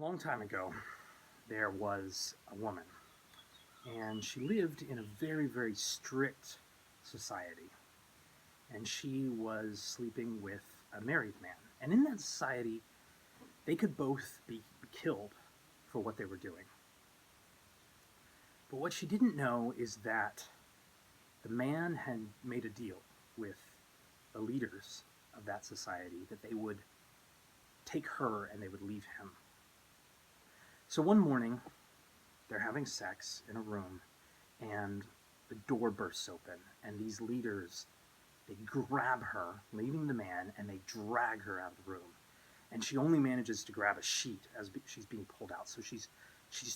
long time ago, there was a woman, and she lived in a very, very strict society. And she was sleeping with a married man. And in that society, they could both be killed for what they were doing. But what she didn't know is that the man had made a deal with the leaders of that society that they would take her and they would leave him. So one morning, they're having sex in a room, and the door bursts open, and these leaders, they grab her, leaving the man, and they drag her out of the room. And she only manages to grab a sheet as she's being pulled out. So she's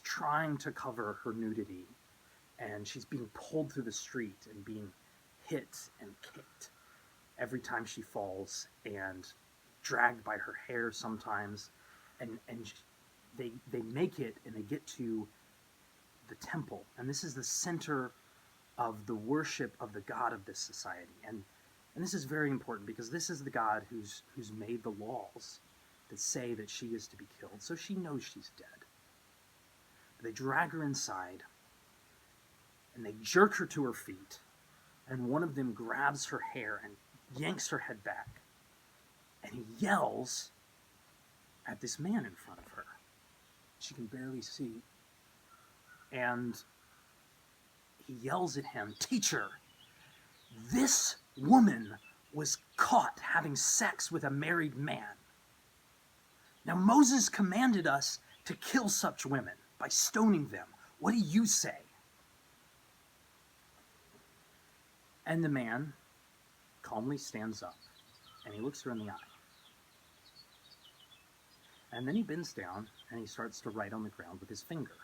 trying to cover her nudity, and she's being pulled through the street and being hit and kicked every time she falls, and dragged by her hair sometimes. And they make it, and they get to the temple, and this is the center of the worship of the God of this society. And this is very important because this is the God who's made the laws that say that she is to be killed. So she knows she's dead. But they drag her inside, and they jerk her to her feet, and one of them grabs her hair and yanks her head back, and he yells at this man in front of her. She can barely see. And he yells at him, "Teacher, this woman was caught having sex with a married man. Now Moses commanded us to kill such women by stoning them. What do you say?" And the man calmly stands up, and he looks her in the eye. And then he bends down, and he starts to write on the ground with his finger.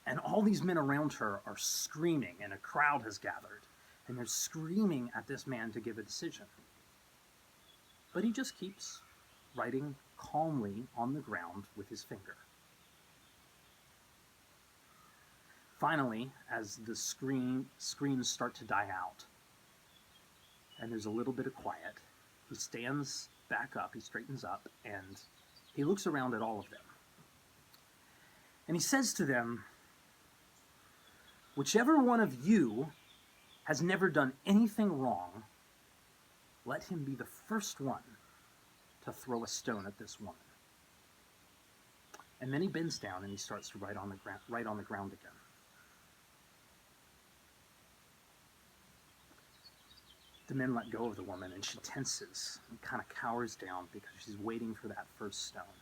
And all these men around her are screaming, and a crowd has gathered, and they're screaming at this man to give a decision. But he just keeps writing calmly on the ground with his finger. Finally, as the screams start to die out, and there's a little bit of quiet, he stands back up, he straightens up, and he looks around at all of them. And he says to them, "Whichever one of you has never done anything wrong, let him be the first one to throw a stone at this woman." And then he bends down and he starts to write on the ground again. The men let go of the woman, and she tenses and kind of cowers down because she's waiting for that first stone.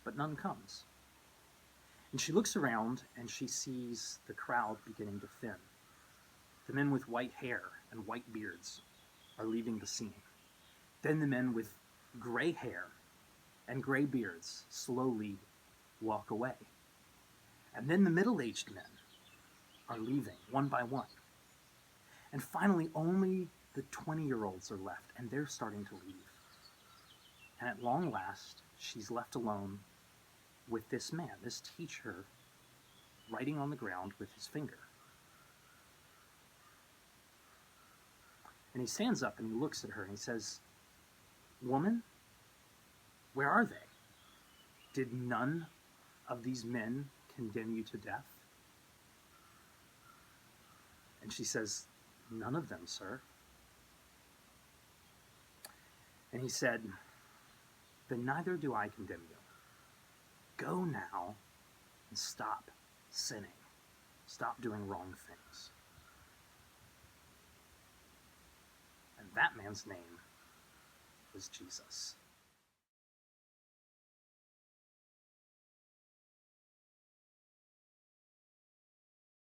But none comes. And she looks around, and she sees the crowd beginning to thin. The men with white hair and white beards are leaving the scene. Then the men with gray hair and gray beards slowly walk away. And then the middle-aged men are leaving one by one. And finally, only the 20-year-olds are left, and they're starting to leave. And at long last, she's left alone with this man, this teacher, writing on the ground with his finger. And he stands up and he looks at her and he says, "Woman, where are they? Did none of these men condemn you to death?" And she says, "None of them, sir." And he said, "Then neither do I condemn you. Go now and stop sinning. Stop doing wrong things." And that man's name was Jesus.